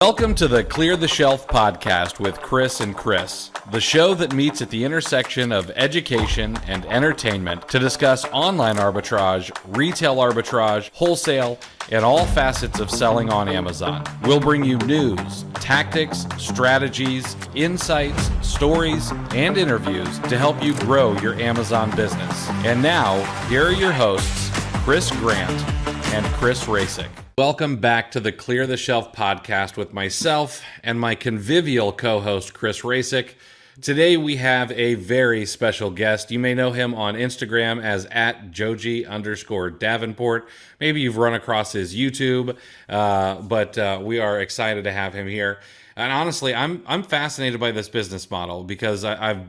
Welcome to the Clear the Shelf podcast with Chris and Chris, the show that meets at the intersection of education and entertainment to discuss online arbitrage, retail arbitrage, wholesale, and all facets of selling on Amazon. We'll bring you news, tactics, strategies, insights, stories, and interviews to help you grow your Amazon business. And now, here are your hosts, Chris Grant and Chris Rasick. Welcome back to the Clear the Shelf podcast with myself and my convivial co-host, Chris Rasick. Today we have a very special guest. You may know him on Instagram as @Joji_Davenport. Maybe you've run across his YouTube, but we are excited to have him here. And honestly, I'm fascinated by this business model because I've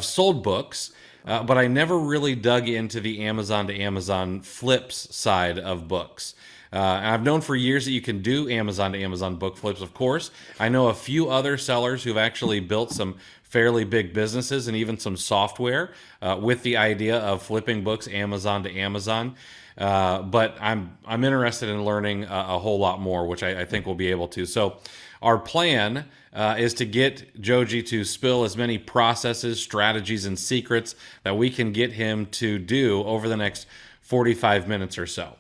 sold books, but I never really dug into the Amazon to Amazon flips side of books. And I've known for years that you can do Amazon to Amazon book flips, of course. I know a few other sellers who've actually built some fairly big businesses and even some software with the idea of flipping books Amazon to Amazon. But I'm interested in learning a whole lot more, which I think we'll be able to. So our plan is to get Joji to spill as many processes, strategies, and secrets that we can get him to do over the next 45 minutes or so.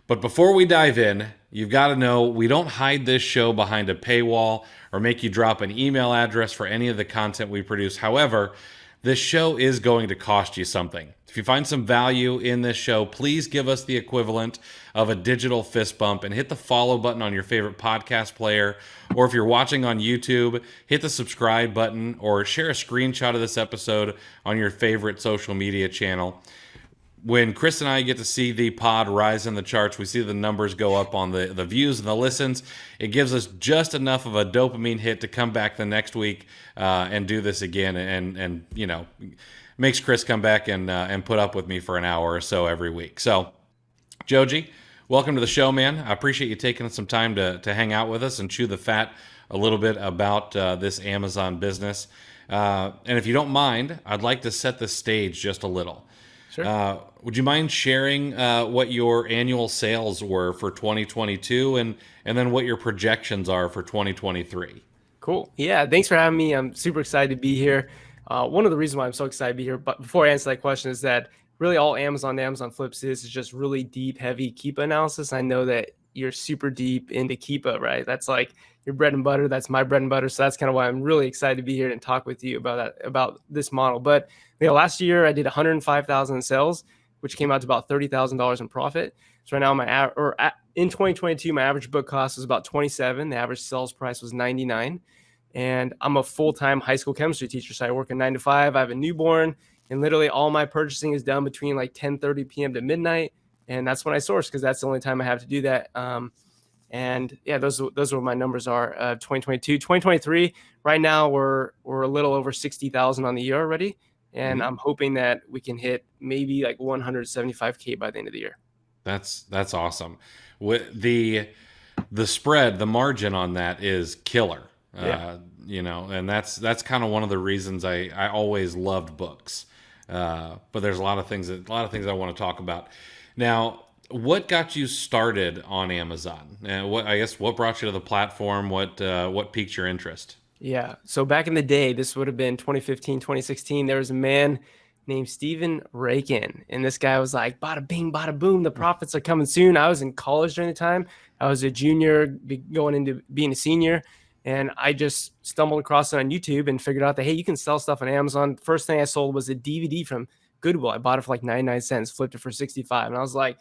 But before we dive in, you've got to know we don't hide this show behind a paywall or make you drop an email address for any of the content we produce. However, this show is going to cost you something. If you find some value in this show, please give us the equivalent of a digital fist bump and hit the follow button on your favorite podcast player. Or if you're watching on YouTube, hit the subscribe button or share a screenshot of this episode on your favorite social media channel. When Chris and I get to see the pod rise in the charts, we see the numbers go up on the views and the listens. It gives us just enough of a dopamine hit to come back the next week and do this again, and you know, makes Chris come back and put up with me for an hour or so every week. So, Joji, welcome to the show, man. I appreciate you taking some time to hang out with us and chew the fat a little bit about this Amazon business. And if you don't mind, I'd like to set the stage just a little. Sure. Would you mind sharing what your annual sales were for 2022 and then what your projections are for 2023? Cool. Yeah, thanks for having me. I'm super excited to be here. One of the reasons why I'm so excited to be here, but before I answer that question, is that really all Amazon to Amazon flips is just really deep, heavy Keepa analysis. I know that you're super deep into Keepa, right? That's like your bread and butter. That's my bread and butter. So that's kind of why I'm really excited to be here and talk with you about this model. But last year I did 105,000 in sales, which came out to about $30,000 in profit. So right now in 2022, my average book cost was about 27. The average sales price was 99. And I'm a full-time high school chemistry teacher. So I work a 9 to 5. I have a newborn, and literally all my purchasing is done between like 10:30 p.m. to midnight. And that's when I source, because that's the only time I have to do that. And yeah, those are what my numbers are. 2022, 2023. Right now we're a little over 60,000 on the year already, and I'm hoping that we can hit maybe like 175K by the end of the year. That's awesome. With the spread, the margin on that is killer. Yeah. You know, and that's kind of one of the reasons I always loved books. But there's a lot of things I want to talk about. Now, what got you started on Amazon? What brought you to the platform? What piqued your interest? Yeah. So back in the day, this would have been 2015, 2016. There was a man named Steven Rakin, and this guy was like, bada bing, bada boom, the profits are coming soon. I was in college during the time. I was a junior going into being a senior, and I just stumbled across it on YouTube and figured out that, hey, you can sell stuff on Amazon. First thing I sold was a DVD from Goodwill. I bought it for like 99 cents, flipped it for 65. And I was like,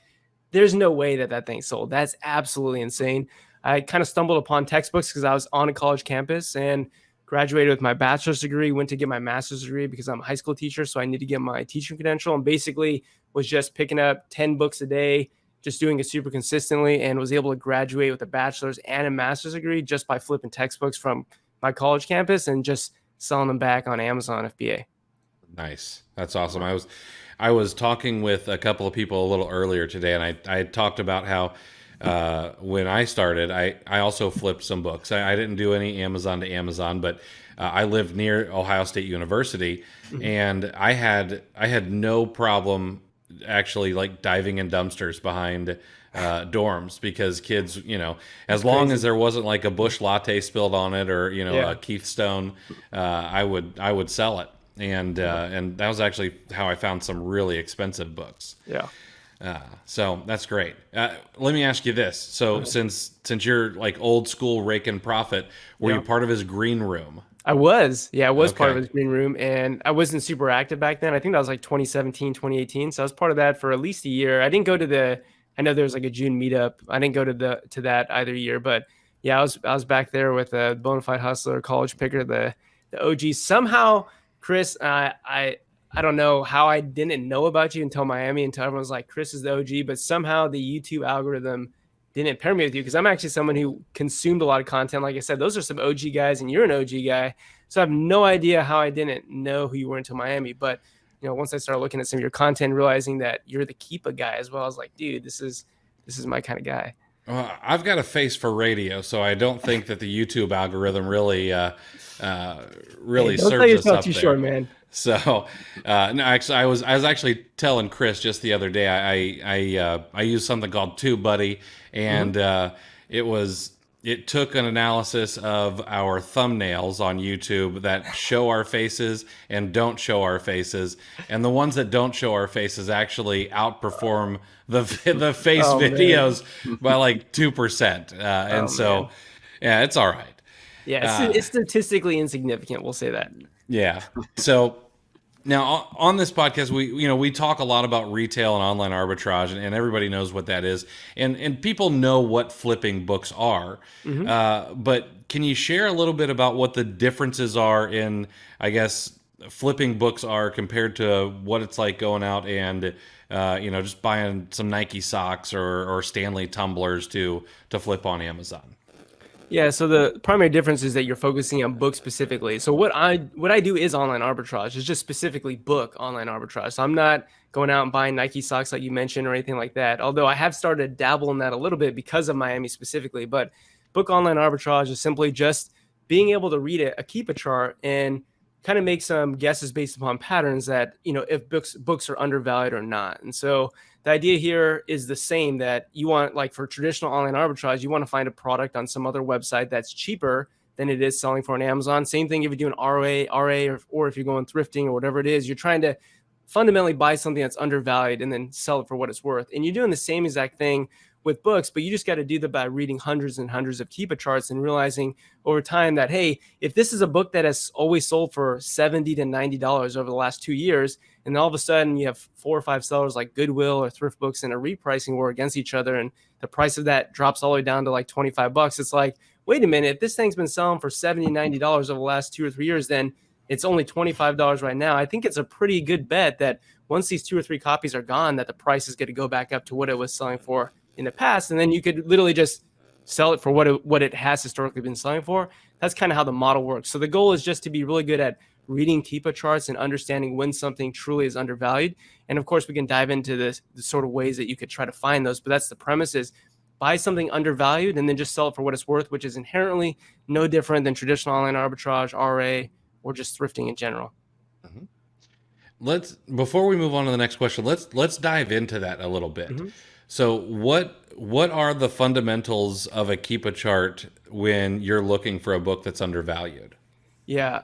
there's no way that thing sold. That's absolutely insane. I kind of stumbled upon textbooks because I was on a college campus and graduated with my bachelor's degree, went to get my master's degree because I'm a high school teacher. So I need to get my teaching credential, and basically was just picking up 10 books a day, just doing it super consistently, and was able to graduate with a bachelor's and a master's degree just by flipping textbooks from my college campus and just selling them back on Amazon FBA. Nice. That's awesome. I was talking with a couple of people a little earlier today, and I talked about how when I started, I also flipped some books. I didn't do any Amazon to Amazon, but I lived near Ohio State University, and I had no problem actually like diving in dumpsters behind dorms because kids, as It's long as crazy. there wasn't like a Bush latte spilled on it or a Yeah. Keith Stone, I would sell it. And that was actually how I found some really expensive books. Yeah. So that's great. Let me ask you this: so Okay. since you're like old school rake and profit, were you Yeah. part of his green room? Yeah, I was part of Okay. his green room, and I wasn't super active back then. I think that was like 2017, 2018. So I was part of that for at least a year. I didn't go to I know there was like a June meetup. I didn't go to that either year, but yeah, I was back there with a Bonafide Hustler, College Picker, the OG. Somehow, Chris, I don't know how I didn't know about you until Miami, until everyone's like, Chris is the OG, but somehow the YouTube algorithm didn't pair me with you because I'm actually someone who consumed a lot of content. Like I said, those are some OG guys, and you're an OG guy. So I have no idea how I didn't know who you were until Miami. But once I started looking at some of your content, realizing that you're the Keepa guy as well, I was like, dude, this is my kind of guy. Well, I've got a face for radio, so I don't think that the YouTube algorithm Hey, really don't sell serves us yourself up too short, there. man. So, no, actually, I was actually telling Chris just the other day. I used something called TubeBuddy, Mm-hmm. and it took an analysis of our thumbnails on YouTube that show our faces and don't show our faces, and the ones that don't show our faces actually outperform the face Oh man. videos by like 2%, and Oh so man. yeah, it's all right. Yeah, Uh, it's statistically insignificant. We'll say that. yeah, so. Now, on this podcast, we talk a lot about retail and online arbitrage, and everybody knows what that is, and people know what flipping books are. Mm-hmm. But can you share a little bit about what the differences are in, I guess, flipping books are compared to what it's like going out and just buying some Nike socks or Stanley tumblers to flip on Amazon? Yeah, so the primary difference is that you're focusing on book specifically. So what I do is online arbitrage. It's just specifically book online arbitrage. So I'm not going out and buying Nike socks like you mentioned or anything like that. Although I have started to dabble in that a little bit because of Miami specifically. But book online arbitrage is simply just being able to read a Keepa chart and kind of make some guesses based upon patterns that if books are undervalued or not. And so the idea here is the same, that you want, like for traditional online arbitrage, you want to find a product on some other website that's cheaper than it is selling for on Amazon. Same thing if you're doing RA, or if you're going thrifting or whatever it is, you're trying to fundamentally buy something that's undervalued and then sell it for what it's worth. And you're doing the same exact thing with books, but you just got to do that by reading hundreds and hundreds of Keepa charts and realizing over time that, hey, if this is a book that has always sold for $70 to $90 over the last 2 years, and all of a sudden you have 4 or 5 sellers like Goodwill or Thrift Books in a repricing war against each other, and the price of that drops all the way down to like $25, it's like, wait a minute, if this thing's been selling for $70, $90 over the last 2 or 3 years, then it's only $25 right now. I think it's a pretty good bet that once these 2 or 3 copies are gone, that the price is going to go back up to what it was selling for in the past, and then you could literally just sell it for what it has historically been selling for. That's kind of how the model works. So the goal is just to be really good at reading Keepa charts and understanding when something truly is undervalued. And of course, we can dive into the sort of ways that you could try to find those. But that's the premise: is buy something undervalued and then just sell it for what it's worth, which is inherently no different than traditional online arbitrage, RA, or just thrifting in general. Let's before we move on to the next question, let's dive into that a little bit. Mm-hmm. So what are the fundamentals of a Keepa chart when you're looking for a book that's undervalued? Yeah.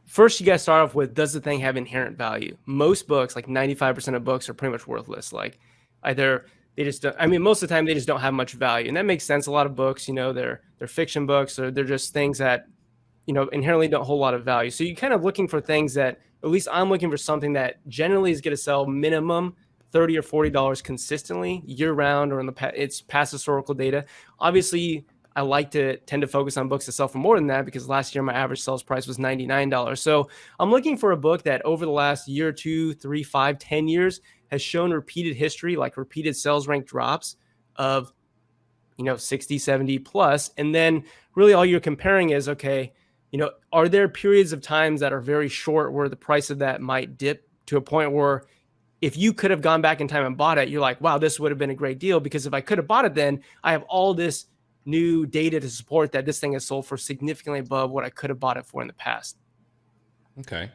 First, you got to start off with, does the thing have inherent value? Most books, like 95% of books, are pretty much worthless. Like either they just don't, I mean, most of the time they just don't have much value. And that makes sense. A lot of books, they're fiction books, or they're just things that inherently don't hold a lot of value. So you're kind of looking for things that, at least I'm looking for something that generally is going to sell minimum $30 or $40 consistently year round, or it's past historical data. Obviously, I like to tend to focus on books that sell for more than that, because last year my average sales price was $99. So I'm looking for a book that over the last year, 2, 3, 5, 10 years has shown repeated history, like repeated sales rank drops of 60, 70 plus. And then really all you're comparing is, okay, are there periods of times that are very short where the price of that might dip to a point where if you could have gone back in time and bought it, you're like, wow, this would have been a great deal, because if I could have bought it then, I have all this new data to support that this thing has sold for significantly above what I could have bought it for in the past. Okay.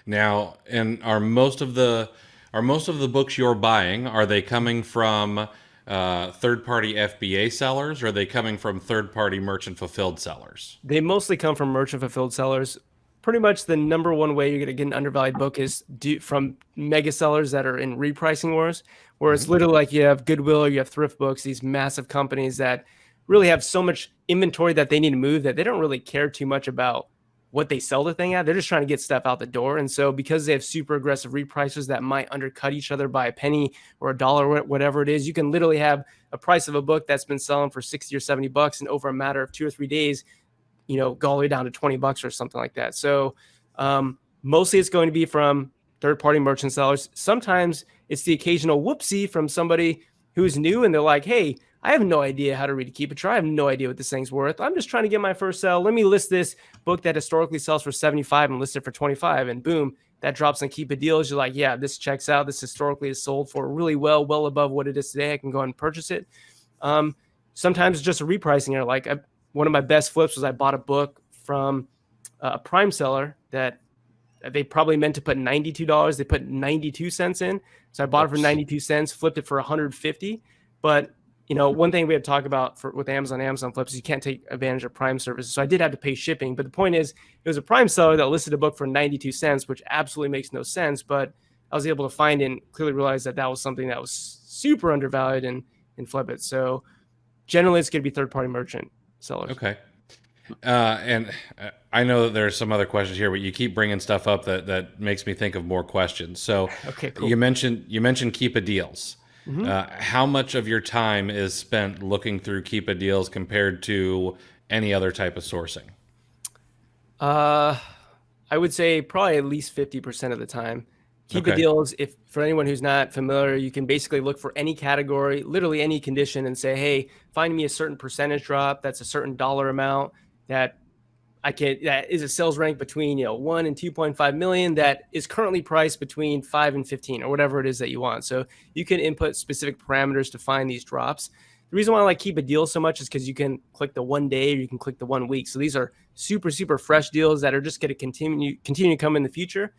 Now, and are most of the books you're buying, are they coming from third-party FBA sellers, or are they coming from third-party merchant fulfilled sellers? They mostly come from merchant fulfilled sellers. Pretty much the number one way you're going to get an undervalued book is from mega sellers that are in repricing wars, where it's literally like you have Goodwill or you have Thrift Books, these massive companies that really have so much inventory that they need to move that they don't really care too much about what they sell the thing at. They're just trying to get stuff out the door. And so because they have super aggressive reprices that might undercut each other by a penny or a dollar, whatever it is, you can literally have a price of a book that's been selling for 60 or 70 bucks, and over a matter of 2 or 3 days, go all the way down to 20 bucks or something like that. So mostly it's going to be from third-party merchant sellers. Sometimes it's the occasional whoopsie from somebody who's new and they're like, hey, I have no idea how to read a Keepa. I have no idea what this thing's worth. I'm just trying to get my first sell. Let me list this book that historically sells for 75 and list it for 25. And boom, that drops on Keepa deals. You're like, yeah, this checks out. This historically is sold for really well above what it is today. I can go ahead and purchase it. Sometimes it's just a repricing error. Like one of my best flips was I bought a book from a Prime seller that they probably meant to put $92. They put 92 cents in. So I bought it for 92 cents, flipped it for 150. But one thing we had to talk about with Amazon flips is you can't take advantage of Prime services. So I did have to pay shipping. But the point is, it was a Prime seller that listed a book for 92 cents, which absolutely makes no sense. But I was able to find and clearly realize that was something that was super undervalued and flip it. So generally, it's going to be third-party merchant sellers. Okay. And I know that there's some other questions here, but you keep bringing stuff up that makes me think of more questions. So okay, cool. You mentioned Keepa deals. How much of your time is spent looking through Keepa deals compared to any other type of sourcing? I would say probably at least 50% of the time. Keepa deals, if for anyone who's not familiar, you can basically look for any category, literally any condition, and say, hey, find me a certain percentage drop that's a certain dollar amount that is a sales rank between 1 and 2.5 million that is currently priced between 5 and 15 or whatever it is that you want. So you can input specific parameters to find these drops. The reason why I like Keepa deals so much is because you can click the 1 day or you can click the 1 week. So these are super, super fresh deals that are just going to continue to come in the future.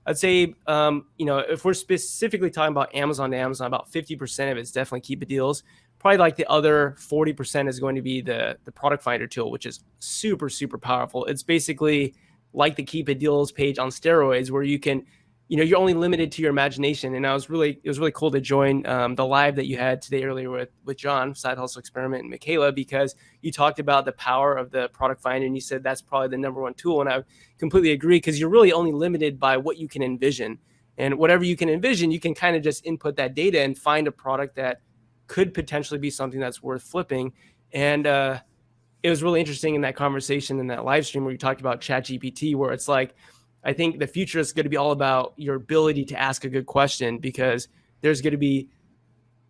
I'd say, if we're specifically talking about Amazon to Amazon, about 50% of it is definitely Keepa deals. Probably like the other 40% is going to be the product finder tool, which is super, super powerful. It's basically like the Keepa deals page on steroids, where you can, you're only limited to your imagination. And it was really cool to join the live that you had today earlier with John, Side Hustle Experiment, and Michaela, because you talked about the power of the product finder, and you said that's probably the number one tool. And I completely agree, because you're really only limited by what you can envision. And whatever you can envision, you can kind of just input that data and find a product that could potentially be something that's worth flipping. And it was really interesting in that conversation in that live stream where you talked about ChatGPT, where it's like, I think the future is going to be all about your ability to ask a good question, because there's going to be,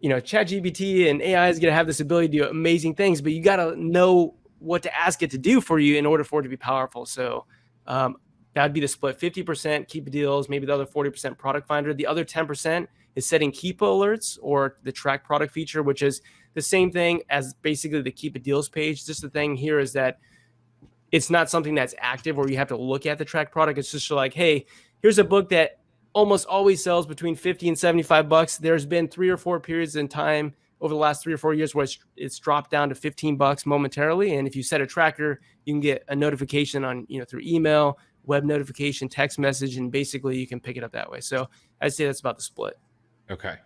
ChatGPT and AI is going to have this ability to do amazing things, but you got to know what to ask it to do for you in order for it to be powerful. So that would be the split: 50% Keepa deals, maybe the other 40% product finder. The other 10% is setting Keepa alerts or the track product feature, which is the same thing as basically the Keepa deals page. Just the thing here is that it's not something that's active where you have to look at the track product. It's just like, hey, here's a book that almost always sells between 50 and 75 bucks. There's been 3 or 4 periods in time over the last 3 or 4 years where it's dropped down to 15 bucks momentarily. And if you set a tracker, you can get a notification on, through email, web notification, text message, and basically you can pick it up that way. So I'd say that's about the split. Okay.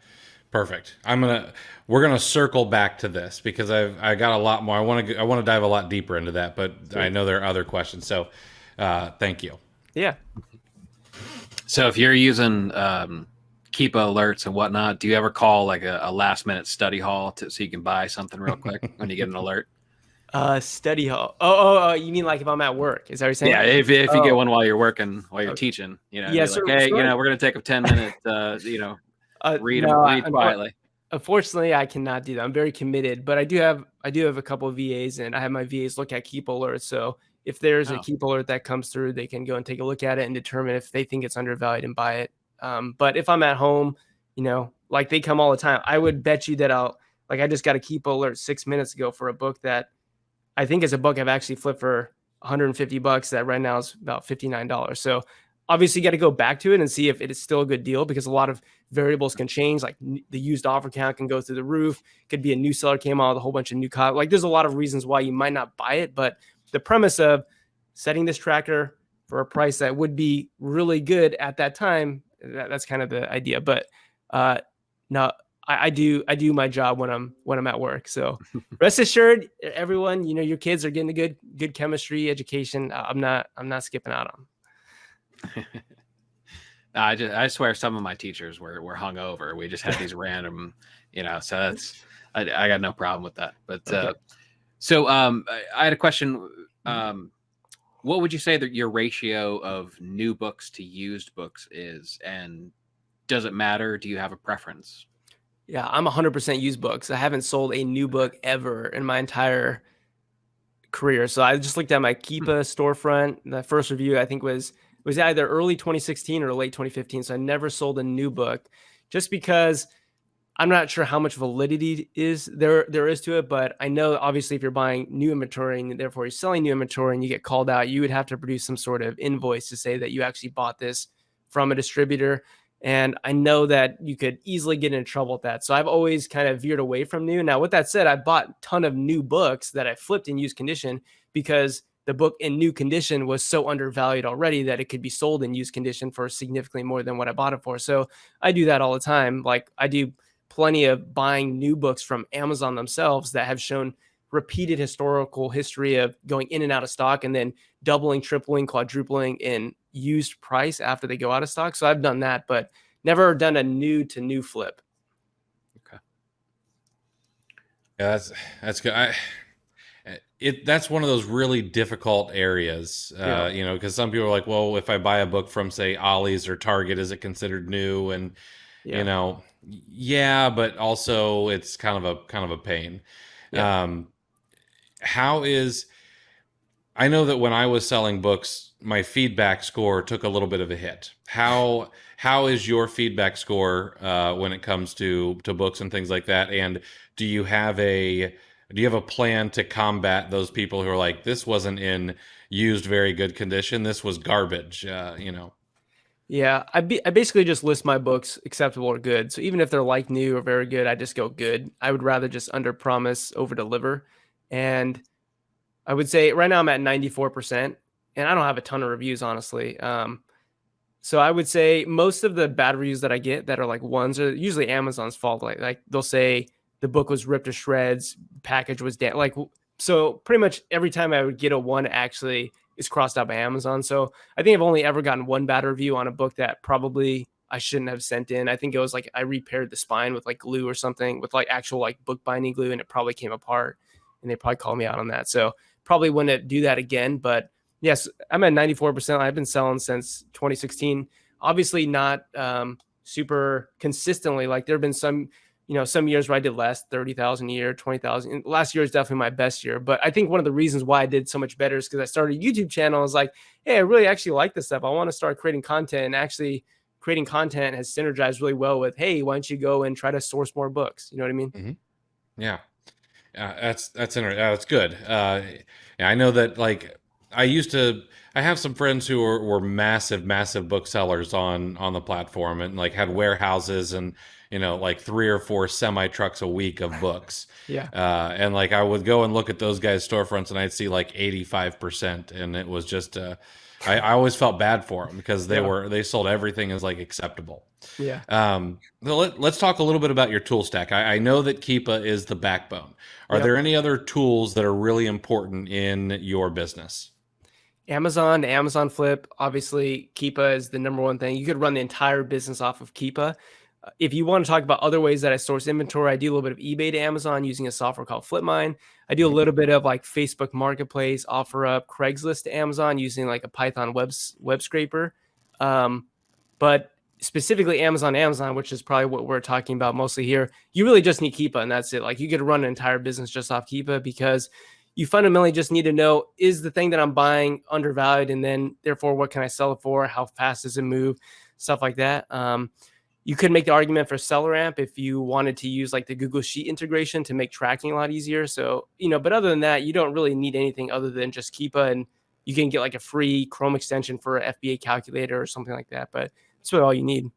Perfect. We're gonna circle back to this because I got a lot more. I want to dive a lot deeper into that, but I know there are other questions. So, thank you. Yeah. So if you're using Keepa alerts and whatnot, do you ever call like a last minute study hall so you can buy something real quick when you get an alert? Study hall. Oh, you mean like if I'm at work? Is that what you're saying? Yeah, if you get one while you're working, while you're teaching, Yeah, like, hey, we're gonna take a 10-minute, read quietly. Unfortunately, I cannot do that. I'm very committed, but I do have a couple of VAs, and I have my VAs look at Keepa alerts. So if there's a Keepa alert that comes through, they can go and take a look at it and determine if they think it's undervalued and buy it. But if I'm at home, like they come all the time, I would bet you that I just got a Keepa alert 6 minutes ago for a book that I think is a book I've actually flipped for 150 bucks that right now is about $59. So obviously you got to go back to it and see if it is still a good deal, because a lot of variables can change. Like the used offer count can go through the roof. Could be a new seller came out with a whole bunch of new like there's a lot of reasons why you might not buy it. But the premise of setting this tracker for a price that would be really good at that time, that's kind of the idea. But no, I do my job when I'm at work. So rest assured, everyone, your kids are getting a good chemistry education. I'm not skipping out on. I swear some of my teachers were hungover. We just had these random, so that's, I got no problem with that. But Okay. so I had a question. What would you say that your ratio of new books to used books is, and does it matter? Do you have a preference? Yeah, I'm 100% used books. I haven't sold a new book ever in my entire career. So I just looked at my Keepa storefront. The first review I think was either early 2016 or late 2015. So I never sold a new book, just because I'm not sure how much validity there is to it. But I know obviously if you're buying new inventory and therefore you're selling new inventory and you get called out, you would have to produce some sort of invoice to say that you actually bought this from a distributor. And I know that you could easily get into trouble with that. So I've always kind of veered away from new. Now, with that said, I bought a ton of new books that I flipped in used condition, because the book in new condition was so undervalued already that it could be sold in used condition for significantly more than what I bought it for. So I do that all the time. Like I do plenty of buying new books from Amazon themselves that have shown repeated historical history of going in and out of stock and then doubling, tripling, quadrupling in used price after they go out of stock. So I've done that, but never done a new to new flip. Okay. Yeah, that's good. That's one of those really difficult areas, because some people are like, well, if I buy a book from, say, Ollie's or Target, is it considered new? And yeah, but also it's kind of a pain. Yeah. I know that when I was selling books, my feedback score took a little bit of a hit. How is your feedback score when it comes to books and things like that? And do you have a plan to combat those people who are like, this wasn't in used very good condition, this was garbage? Yeah, I basically just list my books acceptable or good. So even if they're like new or very good, I just go good. I would rather just under promise, over deliver. And I would say right now I'm at 94%, and I don't have a ton of reviews, honestly. So I would say most of the bad reviews that I get that are like ones are usually Amazon's fault. Like they'll say the book was ripped to shreds, package was down. So pretty much every time I would get a one, actually is crossed out by Amazon. So I think I've only ever gotten one bad review on a book that probably I shouldn't have sent in. I think it was like I repaired the spine with like glue or something, with like actual like book binding glue, and it probably came apart, and they probably called me out on that. So probably wouldn't do that again. But yes, I'm at 94%. I've been selling since 2016. Obviously not super consistently. Like there have been some years where I did less, 30,000 a year, 20,000. Last year is definitely my best year. But I think one of the reasons why I did so much better is because I started a YouTube channel. I was like, hey, I really actually like this stuff. I want to start creating content, and actually creating content has synergized really well with, hey, why don't you go and try to source more books? You know what I mean? Mm-hmm. Yeah. That's interesting. That's good. I know that, like, I have some friends who were massive booksellers on the platform, and like had warehouses and like 3 or 4 semi trucks a week of books. Yeah. And like I would go and look at those guys' storefronts, and I'd see like 85%, and it was just I always felt bad for them, because they sold everything as like acceptable. Yeah. Let's talk a little bit about your tool stack. I know that Keepa is the backbone. Are Yep. there any other tools that are really important in your business? Amazon to Amazon flip. Obviously, Keepa is the number one thing. You could run the entire business off of Keepa. If you want to talk about other ways that I source inventory, I do a little bit of eBay to Amazon using a software called FlipMine. I do a little bit of like Facebook Marketplace, OfferUp, Craigslist to Amazon using like a Python web scraper. But specifically Amazon, which is probably what we're talking about mostly here, you really just need Keepa, and that's it. Like you could run an entire business just off Keepa, because you fundamentally just need to know, is the thing that I'm buying undervalued? And then therefore, what can I sell it for? How fast does it move? Stuff like that. You could make the argument for SellerAmp if you wanted to use like the Google Sheet integration to make tracking a lot easier. So, but other than that, you don't really need anything other than just Keepa. And you can get like a free Chrome extension for an FBA calculator or something like that. But that's really all you need.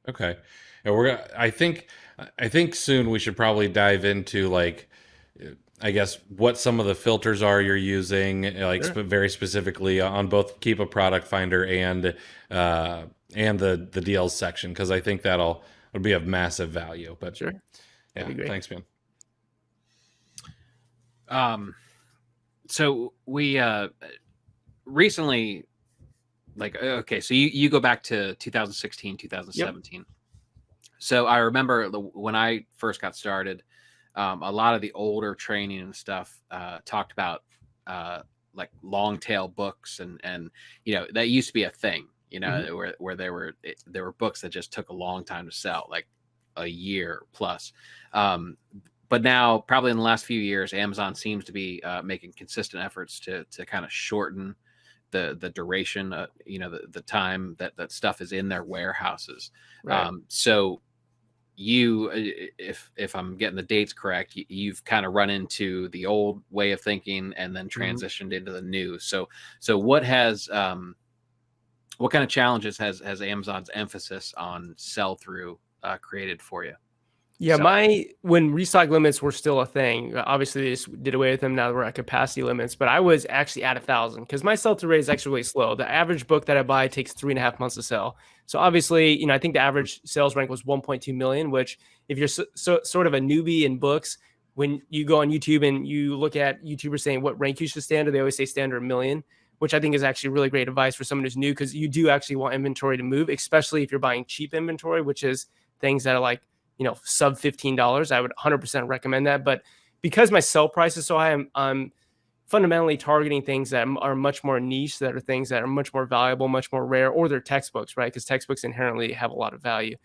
Okay. And I think soon we should probably dive into like I guess what some of the filters are you're using, like Sure. very specifically on both Keepa Product Finder and the deals section, because I think that'll be of massive value. But Sure. yeah, That'd be great. thanks, man. So we recently, like, okay, so you go back to 2016, 2017. So I remember when I first got started, a lot of the older training and stuff talked about like long tail books, and that used to be a thing, where there were books that just took a long time to sell, like a year plus. But now, probably in the last few years, Amazon seems to be making consistent efforts to kind of shorten the duration, the time that stuff is in their warehouses. Right. So you, if I'm getting the dates correct, you've kind of run into the old way of thinking and then transitioned into the new. So what kind of challenges has Amazon's emphasis on sell through created for you? Yeah, when restock limits were still a thing, obviously they just did away with them. Now that we're at capacity limits, but I was actually at 1,000 because my sell-through rate is actually really slow. The average book that I buy takes 3.5 months to sell. So obviously, I think the average sales rank was 1.2 million, which if you're sort of a newbie in books, when you go on YouTube and you look at YouTubers saying what rank you should stand, they always say stand 1,000,000, which I think is actually really great advice for someone who's new, because you do actually want inventory to move, especially if you're buying cheap inventory, which is things that are like, sub $15. I would 100% recommend that. But because my sell price is so high, I'm fundamentally targeting things that are much more niche, that are things that are much more valuable, much more rare, or they're textbooks, right? Because textbooks inherently have a lot of value.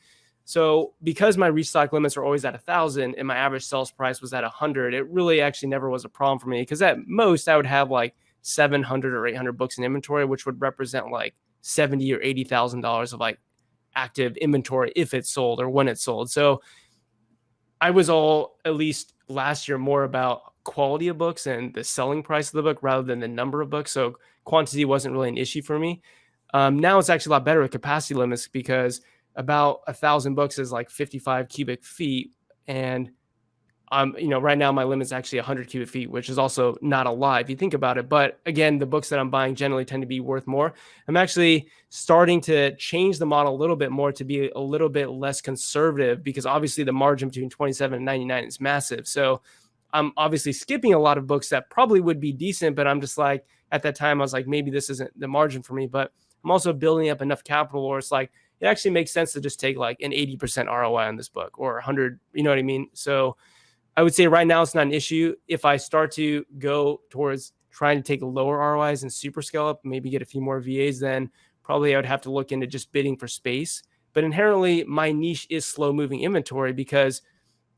So because my restock limits are always at 1,000 and my average sales price was at 100, it really actually never was a problem for me, because at most I would have like 700 or 800 books in inventory, which would represent like $70,000 or $80,000 of like active inventory if it's sold or when it's sold. So I was at least last year, more about quality of books and the selling price of the book rather than the number of books. So quantity wasn't really an issue for me. Now it's actually a lot better with capacity limits, because about 1,000 books is like 55 cubic feet. And right now my limit's actually 100 cubic feet, which is also not a lot if you think about it. But again, the books that I'm buying generally tend to be worth more. I'm actually starting to change the model a little bit more to be a little bit less conservative, because obviously the margin between 27 and 99 is massive. So I'm obviously skipping a lot of books that probably would be decent, but I'm just like, at that time I was like, maybe this isn't the margin for me. But I'm also building up enough capital where it's like, it actually makes sense to just take like an 80% ROI on this book, or 100, you know what I mean? So I would say right now it's not an issue. If I start to go towards trying to take lower ROIs and super scale up, maybe get a few more VAs, then probably I would have to look into just bidding for space. But inherently, my niche is slow moving inventory, because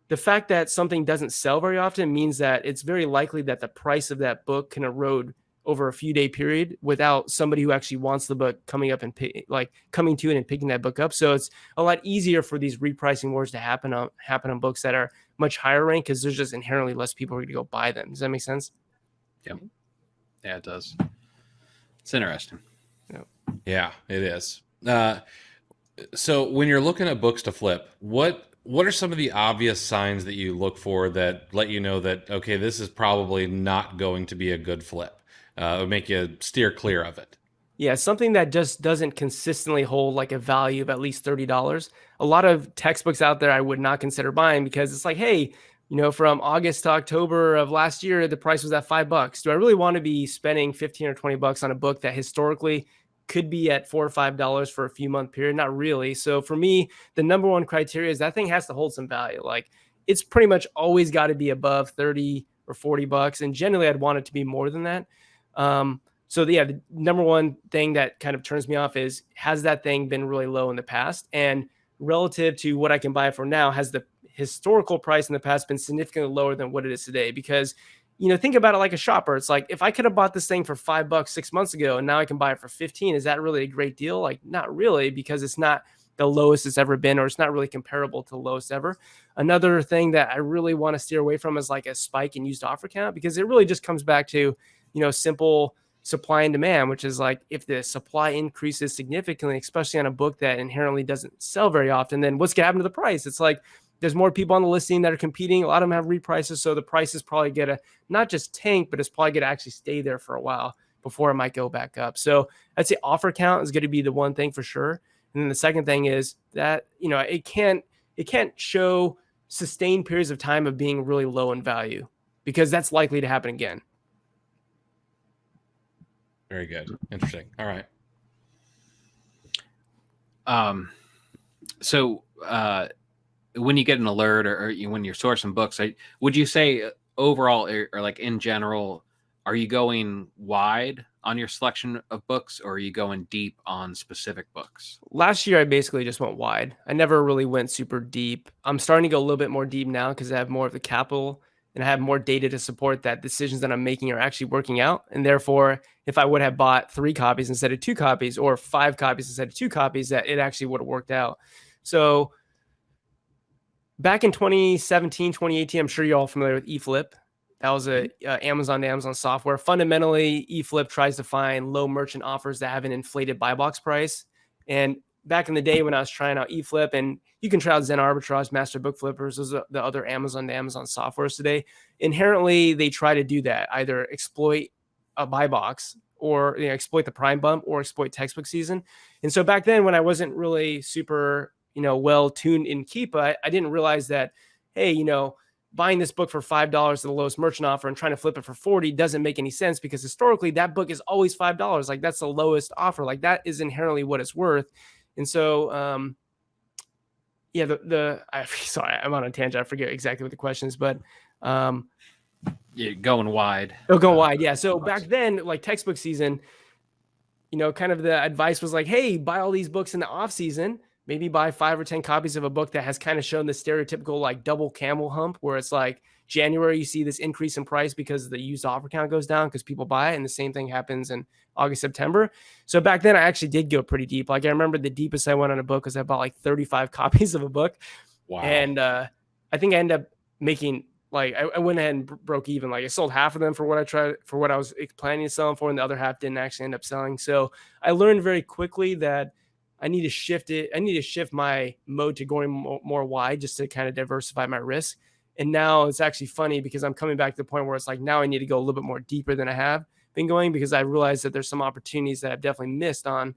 the fact that something doesn't sell very often means that it's very likely that the price of that book can erode over a few day period without somebody who actually wants the book coming up and coming to it and picking that book up. So it's a lot easier for these repricing wars to happen on books that are much higher rank, because there's just inherently less people who are going to go buy them. Does that make sense? Yeah, it does. It's interesting. Yeah, it is. So when you're looking at books to flip, what are some of the obvious signs that you look for that let you know that, okay, this is probably not going to be a good flip? It would make you steer clear of it. Yeah, something that just doesn't consistently hold like a value of at least $30. A lot of textbooks out there I would not consider buying, because it's like, hey, from August to October of last year, the price was at $5. Do I really want to be spending 15 or 20 bucks on a book that historically could be at $4 or $5 for a few month period? Not really. So for me, the number one criteria is that thing has to hold some value. Like, it's pretty much always got to be above 30 or 40 bucks. And generally I'd want it to be more than that. So the number one thing that kind of turns me off is, has that thing been really low in the past? And relative to what I can buy it for now, has the historical price in the past been significantly lower than what it is today? Because, think about it like a shopper. It's like, if I could have bought this thing for $5 6 months ago and now I can buy it for 15, is that really a great deal? Like, not really, because it's not the lowest it's ever been, or it's not really comparable to the lowest ever. Another thing that I really want to steer away from is like a spike in used offer count, because it really just comes back to, simple supply and demand, which is like if the supply increases significantly, especially on a book that inherently doesn't sell very often, then what's going to happen to the price? It's like there's more people on the listing that are competing. A lot of them have reprices, so the price is probably going to not just tank, but it's probably going to actually stay there for a while before it might go back up. So I'd say offer count is going to be the one thing for sure. And then the second thing is that, it can't show sustained periods of time of being really low in value, because that's likely to happen again. Very good. Interesting. All right. So when you get an alert or when you're sourcing books, would you say overall or like in general, are you going wide on your selection of books, or are you going deep on specific books? Last year, I basically just went wide. I never really went super deep. I'm starting to go a little bit more deep now because I have more of the capital and I have more data to support that decisions that I'm making are actually working out. And therefore, if I would have bought 3 copies instead of 2 copies, or 5 copies instead of 2 copies, that it actually would have worked out. So back in 2017, 2018, I'm sure you're all familiar with eFlip. That was a Amazon to Amazon software. Fundamentally, eFlip tries to find low merchant offers that have an inflated buy box price. And back in the day when I was trying out eFlip, and you can try out Zen Arbitrage, Master Book Flippers, those are the other Amazon to Amazon softwares today. Inherently, they try to do that, either exploit a buy box or exploit the prime bump or exploit textbook season. And so back then when I wasn't really super, well tuned in Keepa, I didn't realize that, hey, buying this book for $5 at the lowest merchant offer and trying to flip it for $40 doesn't make any sense, because historically that book is always $5. Like that's the lowest offer. Like that is inherently what it's worth. And so, sorry, I'm on a tangent. I forget exactly what the question is, but, You're going wide. Going wide. Yeah. So back then, like textbook season, kind of the advice was like, hey, buy all these books in the off season. Maybe buy 5 or 10 copies of a book that has kind of shown the stereotypical like double camel hump, where it's like January, you see this increase in price because the used offer count goes down because people buy it. And the same thing happens in August, September. So back then I actually did go pretty deep. Like I remember the deepest I went on a book was I bought like 35 copies of a book. Wow. And I think I ended up making like, I went ahead and broke even. Like I sold half of them for what I was planning to sell them for. And the other half didn't actually end up selling. So I learned very quickly that I need to shift it. I need to shift my mode to going more wide just to kind of diversify my risk. And now it's actually funny because I'm coming back to the point where it's like, now I need to go a little bit more deeper than I have been going, because I realized that there's some opportunities that I've definitely missed on.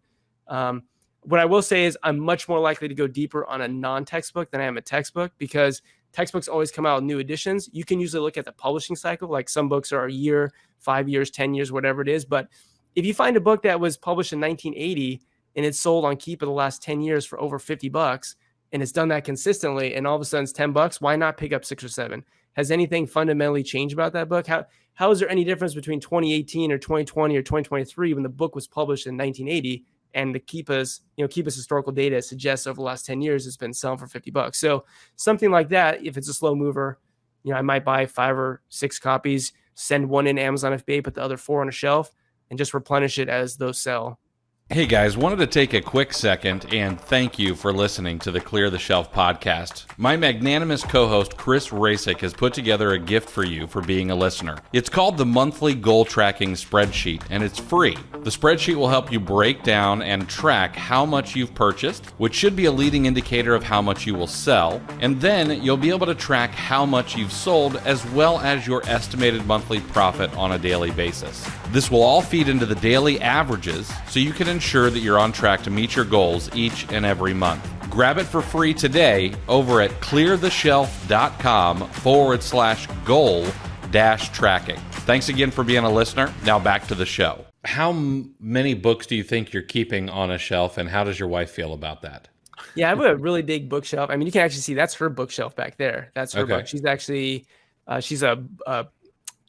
What I will say is I'm much more likely to go deeper on a non-textbook than I am a textbook, because textbooks always come out with new editions. You can usually look at the publishing cycle. Like some books are a year, 5 years, 10 years, whatever it is. But if you find a book that was published in 1980 and it's sold on Keepa the last 10 years for over $50, and it's done that consistently, and all of a sudden it's $10, why not pick up 6 or 7? Has anything fundamentally changed about that book? How is there any difference between 2018 or 2020 or 2023 when the book was published in 1980 and the Keepa's historical data suggests over the last 10 years it's been selling for $50? So something like that, if it's a slow mover, I might buy 5 or 6 copies, send one in Amazon FBA, put the other 4 on a shelf, and just replenish it as those sell. Hey guys, wanted to take a quick second and thank you for listening to the Clear the Shelf podcast. My magnanimous co-host Chris Rasick has put together a gift for you for being a listener. It's called the Monthly Goal Tracking Spreadsheet, and it's free. The spreadsheet will help you break down and track how much you've purchased, which should be a leading indicator of how much you will sell, and then you'll be able to track how much you've sold as well as your estimated monthly profit on a daily basis. This will all feed into the daily averages so you can ensure that you're on track to meet your goals each and every month. Grab it for free today over at cleartheshelf.com/goal-tracking. Thanks again for being a listener. Now back to the show. How many books do you think you're keeping on a shelf, and how does your wife feel about that? Yeah, I have a really big bookshelf. I mean, you can actually see that's her bookshelf back there. That's her book. She's actually,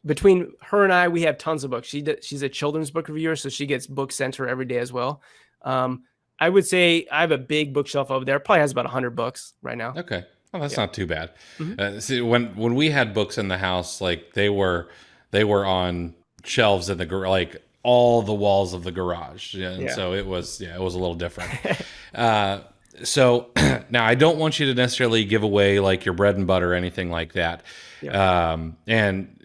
between her and I, we have tons of books. She's a children's book reviewer, so she gets books sent to her every day as well. I would say I have a big bookshelf over there. Probably has about 100 books right now. Okay. Well, that's not too bad. Mm-hmm. See, when we had books in the house, like they were on shelves in the like all the walls of the garage. And so it was a little different. So now I don't want you to necessarily give away like your bread and butter or anything like that. Yeah. And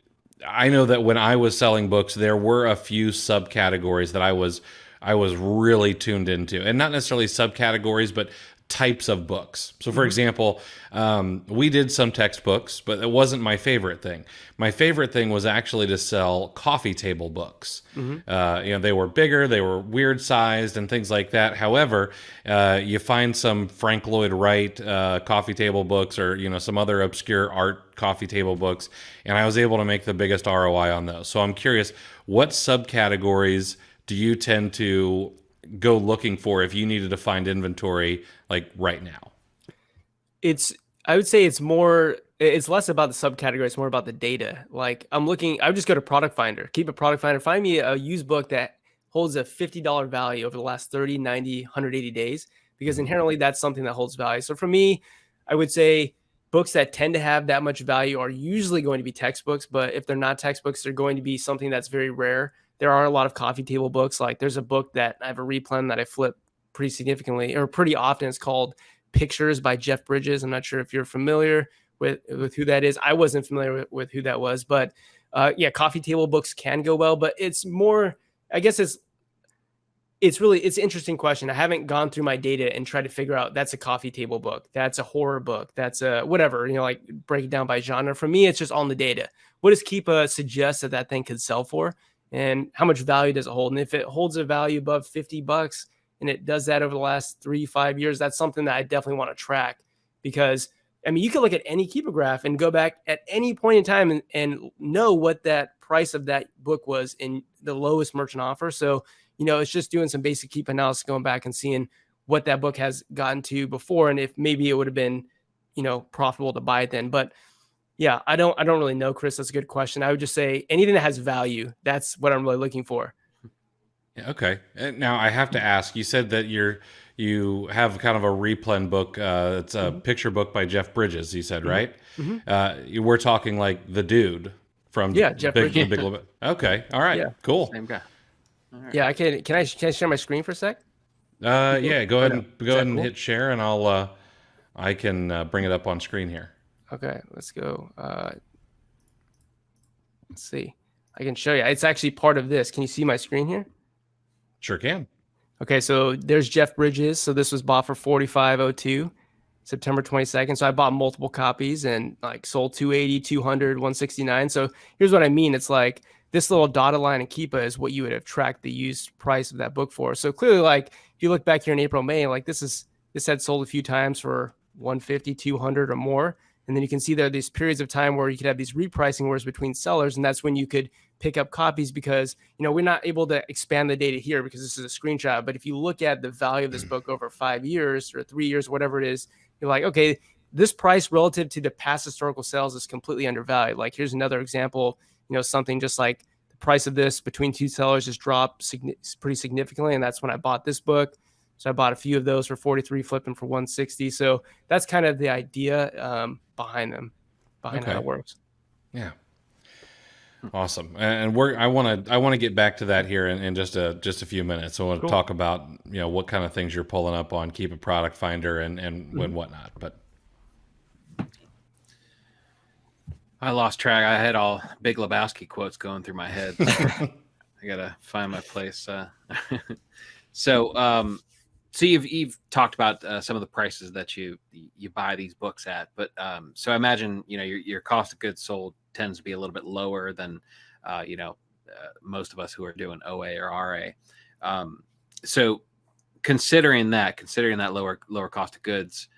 I know that when I was selling books, there were a few subcategories that I was really tuned into, and not necessarily subcategories, but types of books. So, for example, we did some textbooks, but it wasn't my favorite thing. My favorite thing was actually to sell coffee table books. They were bigger, they were weird sized, and things like that. However, you find some Frank Lloyd Wright coffee table books, or some other obscure art coffee table books, and I was able to make the biggest ROI on those. So I'm curious, what subcategories do you tend to go looking for if you needed to find inventory like right now? I would say it's less about the subcategory, it's more about the data. Like I would just go to Product Finder, keep a Product Finder, find me a used book that holds a $50 value over the last 30, 90, 180 days, because inherently that's something that holds value. So for me, I would say books that tend to have that much value are usually going to be textbooks, but if they're not textbooks, they're going to be something that's very rare. There are a lot of coffee table books. Like there's a book that I have a replen that I flip pretty significantly or pretty often. It's called Pictures by Jeff Bridges. I'm not sure if you're familiar with who that is. I wasn't familiar with who that was, but coffee table books can go well, but it's more, I guess it's an interesting question. I haven't gone through my data and tried to figure out that's a coffee table book, that's a horror book, that's a whatever, like break it down by genre. For me, it's just on the data. What does Keepa suggest that thing could sell for? And how much value does it hold? And if it holds a value above $50 and it does that over the last 3-5 years, that's something that I definitely want to track, because I mean, you can look at any Keepa graph and go back at any point in time and know what that price of that book was in the lowest merchant offer. So, it's just doing some basic Keepa analysis, going back and seeing what that book has gotten to before, and if maybe it would have been, profitable to buy it then. But yeah, I don't really know, Chris. That's a good question. I would just say anything that has value, that's what I'm really looking for. Yeah, okay. Now I have to ask, you said that you have kind of a replen book. It's a picture book by Jeff Bridges, you said, right? We're talking like the dude from Jeff Bridges. Big Lebowski. Okay. All right. Yeah. Cool. Same guy. All right. Yeah, can I share my screen for a sec? Yeah, go ahead and cool? hit share, and I can bring it up on screen here. Okay, let's go. Let's see. I can show you. It's actually part of this. Can you see my screen here? Sure can. Okay, so there's Jeff Bridges. So this was bought for $45.02, September 22nd. So I bought multiple copies and like sold 280, 200, 169. So here's what I mean. It's like this little dotted line in Keepa is what you would have tracked the used price of that book for. So clearly, like if you look back here in April, May, like this had sold a few times for 150, 200 or more. And then you can see there are these periods of time where you could have these repricing wars between sellers. And that's when you could pick up copies, because, we're not able to expand the data here because this is a screenshot. But if you look at the value of this book over 5 years or 3 years, whatever it is, you're like, okay, this price relative to the past historical sales is completely undervalued. Like here's another example, something just like the price of this between two sellers has dropped pretty significantly. And that's when I bought this book. So I bought a few of those for 43, flipping for 160. So that's kind of the idea behind how it works. Yeah. Awesome. And I want to get back to that here in just a few minutes. So I want to talk about, what kind of things you're pulling up on Keepa Product Finder and whatnot. But I lost track. I had all Big Lebowski quotes going through my head. I gotta find my place. So you've talked about some of the prices that you buy these books at, but so I imagine your cost of goods sold tends to be a little bit lower than most of us who are doing OA or RA. So considering that lower cost of goods,